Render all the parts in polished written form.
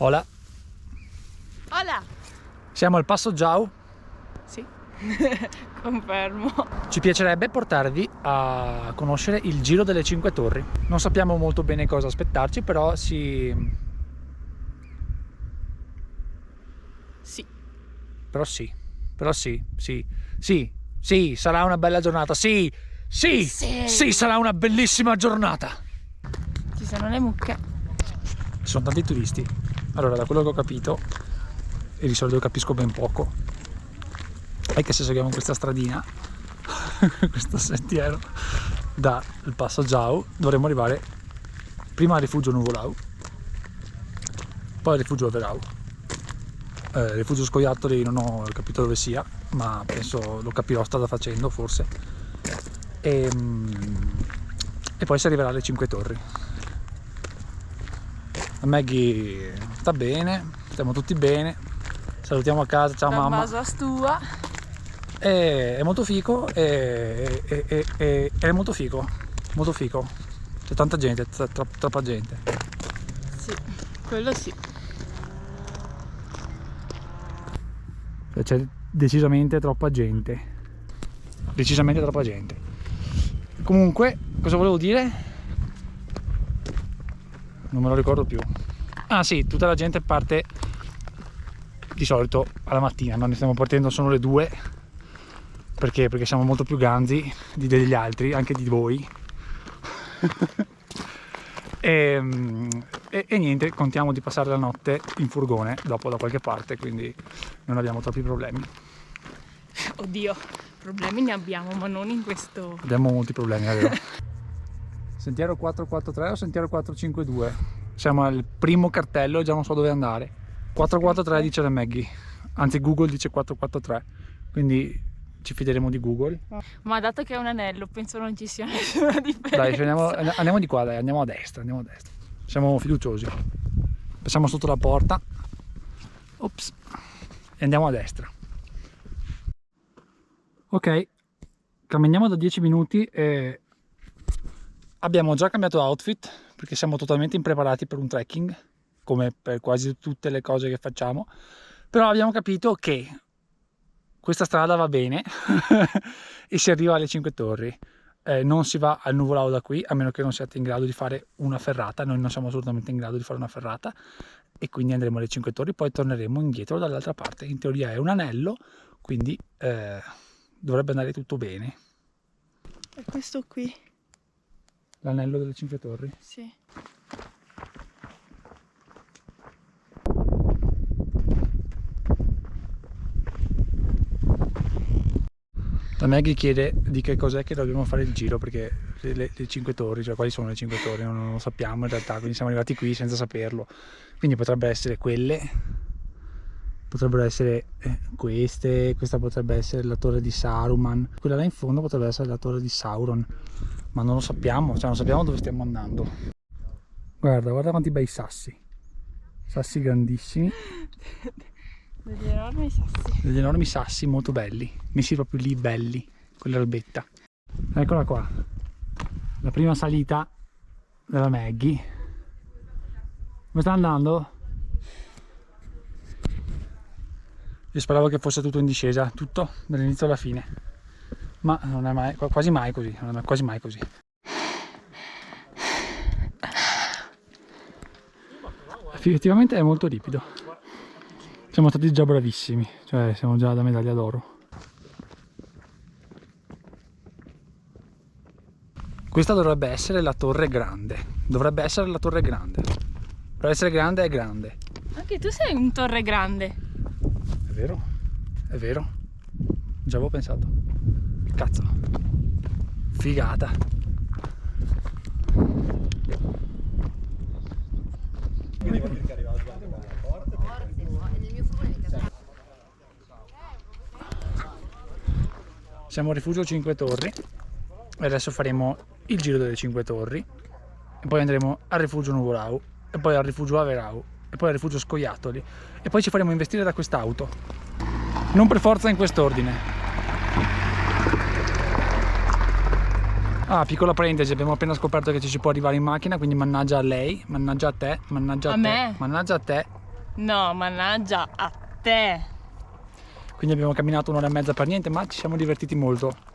Hola. Hola! Siamo al Passo Jau. Sì, confermo. Ci piacerebbe portarvi a conoscere il Giro delle Cinque Torri. Non sappiamo molto bene cosa aspettarci, però Sì. sì, sarà una bella giornata, sì, sarà una bellissima giornata. Ci sono le mucche. Ci sono tanti turisti. Allora, da quello che ho capito, e di solito capisco ben poco, è che se seguiamo questa stradina, questo sentiero dal Passo Jau, dovremmo arrivare prima al rifugio Nuvolau, poi al rifugio Averau. Rifugio Scoiattoli non ho capito dove sia, ma penso lo capirò strada facendo, forse. E poi si arriverà alle Cinque Torri. La Maggie sta bene, stiamo tutti bene, salutiamo a casa, ciao mamma. Stua. È molto fico, è molto fico, c'è tanta gente, troppa gente. Sì, quello sì. C'è decisamente troppa gente, comunque cosa volevo dire? Non me lo ricordo più. Ah sì, tutta la gente parte di solito alla mattina, ma ne stiamo partendo, sono le 2 perché siamo molto più ganzi degli altri, anche di voi. e niente, contiamo di passare la notte in furgone dopo da qualche parte, quindi non abbiamo troppi problemi. Oddio, problemi ne abbiamo, ma non in questo. Abbiamo molti problemi, è vero. Sentiero 443 o sentiero 452? Siamo al primo cartello e già non so dove andare. 443 dice la Maggie, anzi Google dice 443, quindi ci fideremo di Google. Ma dato che è un anello, penso non ci sia nessuna differenza. Dai, andiamo di qua, dai, andiamo a destra. Siamo fiduciosi. Passiamo sotto la porta. Ops. E andiamo a destra. Ok, camminiamo da 10 minuti e abbiamo già cambiato outfit perché siamo totalmente impreparati per un trekking, come per quasi tutte le cose che facciamo, però abbiamo capito che questa strada va bene e si arriva alle Cinque Torri. Non si va al Nuvolau da qui, a meno che non siate in grado di fare una ferrata. Noi non siamo assolutamente in grado di fare una ferrata e quindi andremo alle Cinque Torri, poi torneremo indietro dall'altra parte. In teoria è un anello, quindi dovrebbe andare tutto bene. E questo qui? L'anello delle Cinque Torri? Sì. La Maggie chiede di che cos'è che dobbiamo fare il giro, perché le Cinque Torri, cioè quali sono le Cinque Torri, non lo sappiamo in realtà, quindi siamo arrivati qui senza saperlo. Quindi potrebbe essere quelle, potrebbero essere questa potrebbe essere la torre di Saruman, quella là in fondo potrebbe essere la torre di Sauron, ma non lo sappiamo, cioè non sappiamo dove stiamo andando. Guarda quanti bei sassi grandissimi. Degli enormi sassi molto belli, messi proprio lì belli, con l'erbetta. Eccola qua, la prima salita della Maggie. Come sta andando? Io speravo che fosse tutto in discesa, tutto dall'inizio alla fine, ma non è mai, quasi mai così, Effettivamente è molto ripido. Siamo stati già bravissimi, cioè siamo già da medaglia d'oro. Questa dovrebbe essere la torre grande. Per essere grande è grande. Anche tu sei un torre grande. È vero. Già avevo pensato. Cazzo. Figata. Siamo al rifugio Cinque Torri e adesso faremo il giro delle Cinque Torri e poi andremo al rifugio Nuvolau e poi al rifugio Averau e poi al rifugio Scoiattoli e poi ci faremo investire da quest'auto, non per forza in quest'ordine. Ah, piccola parentesi, abbiamo appena scoperto che ci si può arrivare in macchina, quindi mannaggia a lei, mannaggia a te, mannaggia a te, me? mannaggia a te. No, mannaggia a te. Quindi abbiamo camminato un'ora e mezza per niente, ma ci siamo divertiti molto.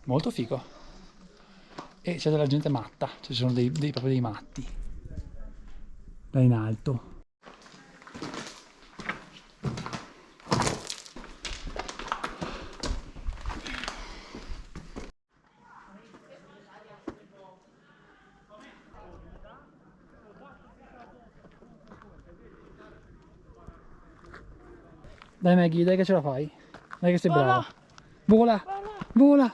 Molto figo. E c'è della gente matta, ci sono proprio dei matti. Là in alto. Dai Maggie, dai che ce la fai. Dai che sei brava. Vola! Vola!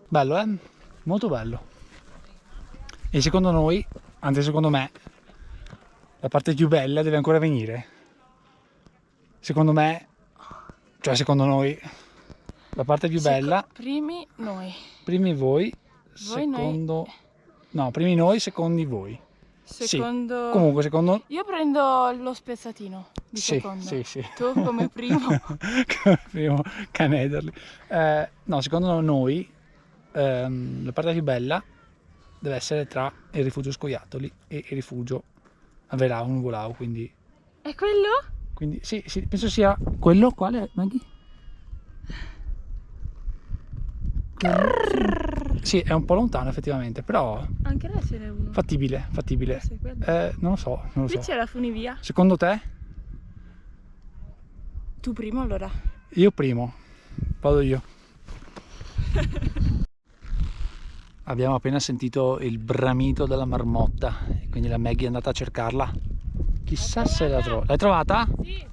Bello, eh? Molto bello. E secondo noi, anzi secondo me, la parte più bella deve ancora venire. Secondo me, cioè secondo noi, la parte più bella... Primi noi. Primi voi, secondo... Noi. No, primi noi, secondi voi. Secondo... Sì. Comunque secondo... Io prendo lo spezzatino di Sì, secondo. sì. Tu come primo? Come primo canederli. No, secondo noi la parte più bella deve essere tra il rifugio Scoiattoli e il rifugio Averau, Nuvolau, quindi È quello? sì, penso sia quello. Quale, Maggie? Sì, è un po' lontano effettivamente, però Anche là ce n'è uno. fattibile. Forse è quello. Non lo so. Qui c'è la funivia. Secondo te? Tu primo allora. Io primo, vado io. Abbiamo appena sentito il bramito della marmotta, quindi la Maggie è andata a cercarla. Chissà se la trova. L'hai trovata? Sì.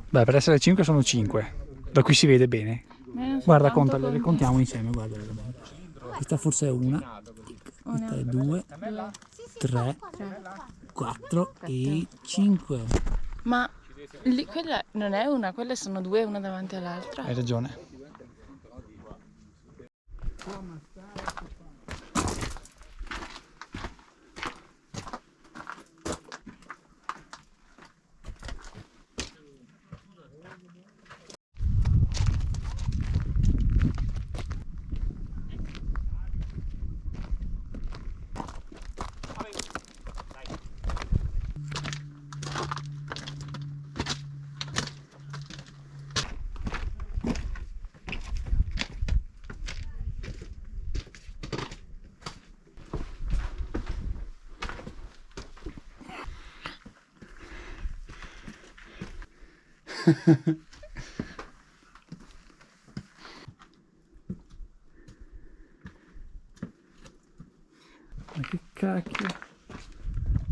Beh, per essere 5 sono 5. Da qui si vede bene. Guarda, contale, le contiamo insieme, guarda. Questa forse è una, questa è 2, 3, 4 e 5. Ma lì, quella non è una, quelle sono due, una davanti all'altra. Hai ragione. Ma che cacchio.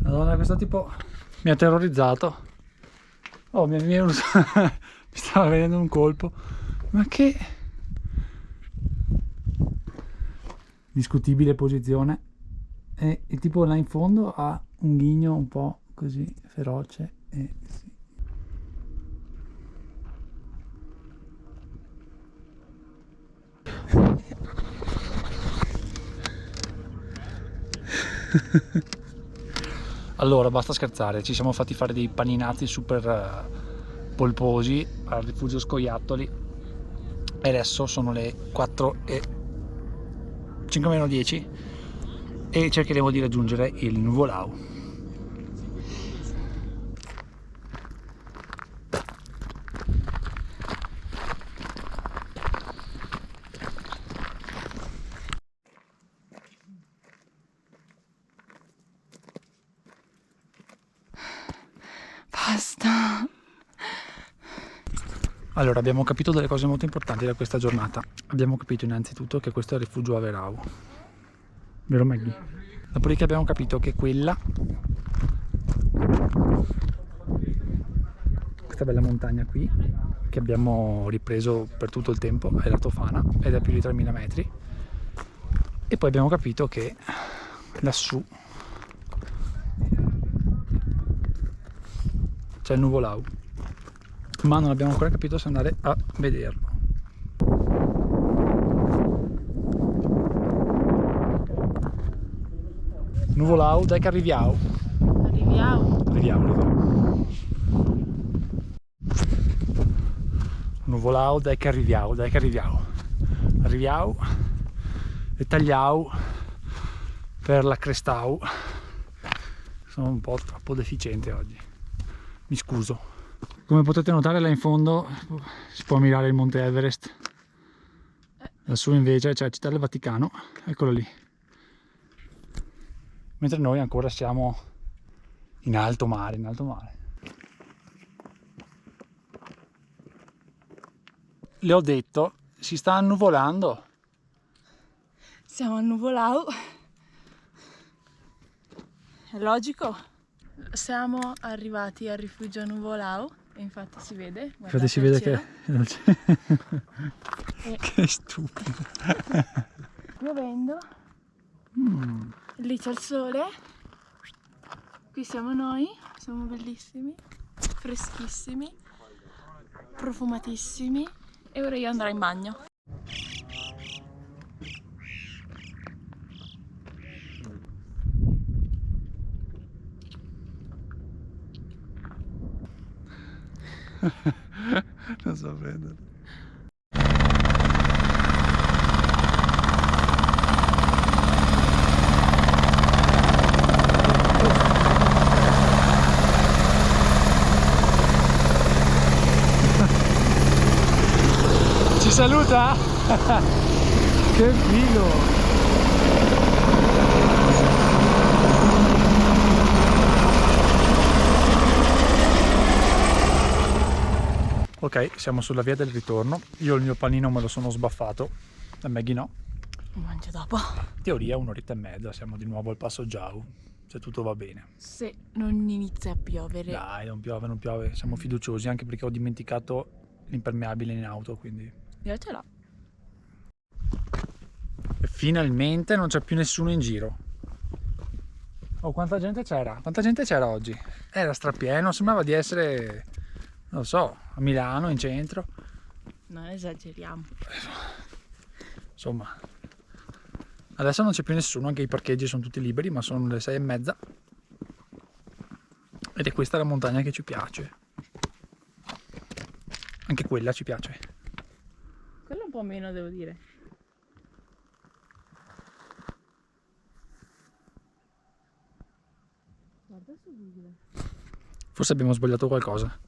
Madonna, questo tipo mi ha terrorizzato. Oh, mi è venuto... mi stava venendo un colpo. Ma che... discutibile posizione. E il tipo là in fondo ha un ghigno un po' così feroce e... sì. Allora, basta scherzare, ci siamo fatti fare dei paninazzi super polposi al rifugio Scoiattoli e adesso sono le 4 e 5 meno 10 e cercheremo di raggiungere il Nuvolau. Basta. Allora, abbiamo capito delle cose molto importanti da questa giornata. Abbiamo capito innanzitutto che questo è il rifugio Averau, vero Maggie? Dopodiché abbiamo capito che quella questa bella montagna qui che abbiamo ripreso per tutto il tempo, è la Tofana ed è più di 3000 metri, e poi abbiamo capito che lassù c'è il Nuvolau, ma non abbiamo ancora capito se andare a vederlo. Nuvolau, dai che arriviamo. Arriviamo. Nuvolau, dai che arriviamo. Arriviamo e tagliamo per la Crestau. Sono un po' troppo deficiente oggi, mi scuso. Come potete notare là in fondo si può ammirare il Monte Everest, lassù invece c'è la Città del Vaticano, eccolo lì. Mentre noi ancora siamo in alto mare, Le ho detto, si sta annuvolando. Siamo a Nuvolau. È logico. Siamo arrivati al rifugio Nuvolau e infatti si vede. Infatti si vede che... Che stupido. Piovendo. Lì c'è il sole. Qui siamo noi. Siamo bellissimi, freschissimi, profumatissimi. E ora io andrò in bagno. Non so prendere. Ci saluta? Che figo! Ok, siamo sulla via del ritorno. Io il mio panino me lo sono sbaffato, e Maggie no. Mangio dopo. In teoria un'oretta e mezza, siamo di nuovo al Passo Giau, se tutto va bene. Se non inizia a piovere. Dai, non piove, siamo fiduciosi, anche perché ho dimenticato l'impermeabile in auto, quindi... Io ce l'ho. E finalmente non c'è più nessuno in giro. Oh, quanta gente c'era? Quanta gente c'era oggi? Era strapieno, sembrava di essere, non lo so, a Milano, in centro. Non esageriamo. Insomma, adesso non c'è più nessuno, anche i parcheggi sono tutti liberi, ma sono le 6:30. Ed è questa la montagna che ci piace. Anche quella ci piace. Quello un po' meno, devo dire. Guarda su Google. Forse abbiamo sbagliato qualcosa.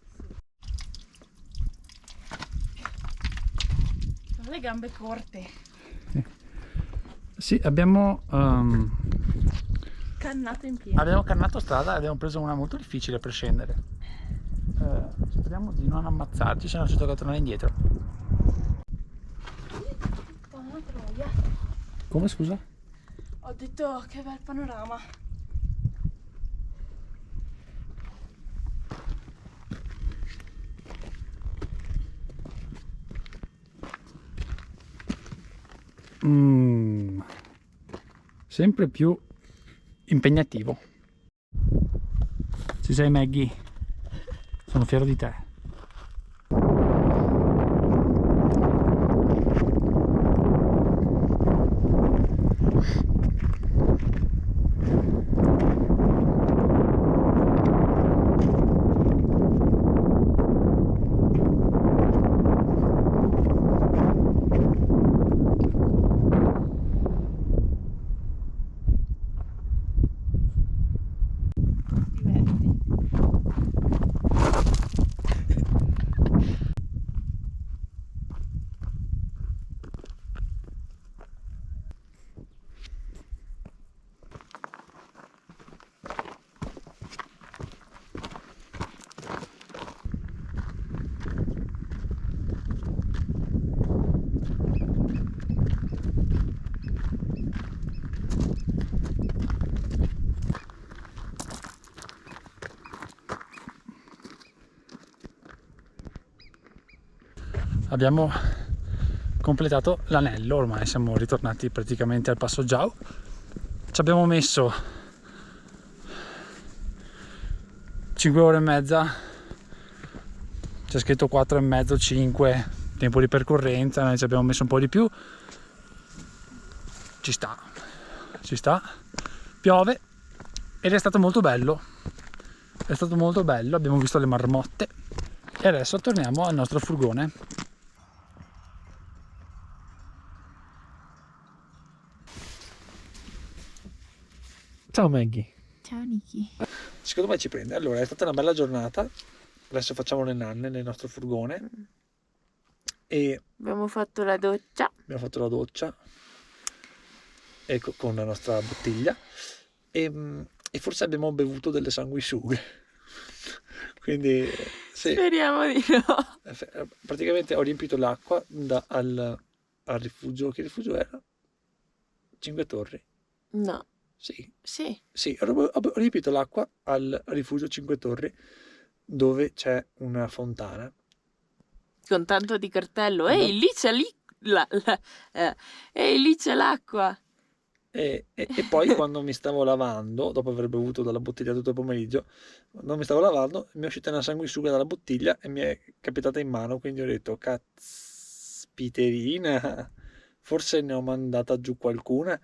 Ho le gambe corte. Sì, abbiamo Cannato in piedi. abbiamo cannato strada e abbiamo preso una molto difficile per scendere. Speriamo di non ammazzarci, se no ci tocca tornare indietro. Una troia. Come, scusa? Ho detto che bel panorama. Sempre più impegnativo. Ci sei, Maggie? Sono fiero di te. abbiamo completato l'anello, ormai siamo ritornati praticamente al Passo Giao. Ci abbiamo messo 5 ore e mezza, c'è scritto 4 e mezzo, 5 tempo di percorrenza, noi ci abbiamo messo un po' di più. Ci sta, piove ed è stato molto bello, abbiamo visto le marmotte e adesso torniamo al nostro furgone. Ciao Maggie. Ciao Niki. Secondo me ci prende. Allora, è stata una bella giornata, adesso facciamo le nanne nel nostro furgone e Abbiamo fatto la doccia. abbiamo fatto la doccia con la nostra bottiglia e forse abbiamo bevuto delle sanguisughe. Quindi sì, Speriamo di no. praticamente ho riempito l'acqua al rifugio. Che rifugio era? Cinque Torri? No. Sì, Sì. sì, ho riempito l'acqua al rifugio Cinque Torri dove c'è una fontana. Con tanto di cartello. No. Ehi, lì c'è ehi, lì c'è l'acqua. E poi quando mi stavo lavando, dopo aver bevuto dalla bottiglia tutto il pomeriggio, quando mi stavo lavando mi è uscita una sanguisuga dalla bottiglia e mi è capitata in mano, quindi ho detto caspiterina, forse ne ho mandata giù qualcuna.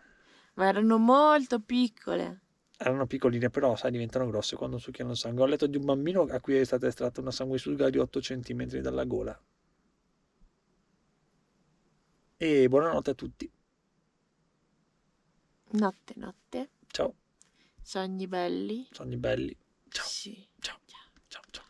Ma erano molto piccole. Erano piccoline, però sai, diventano grosse quando succhiano il sangue. Ho letto di un bambino a cui è stata estratta una sanguisuga di 8 cm dalla gola. E buonanotte a tutti. Notte, notte. Ciao, Sogni belli. sogni belli. Ciao, Sì. ciao, ciao, ciao.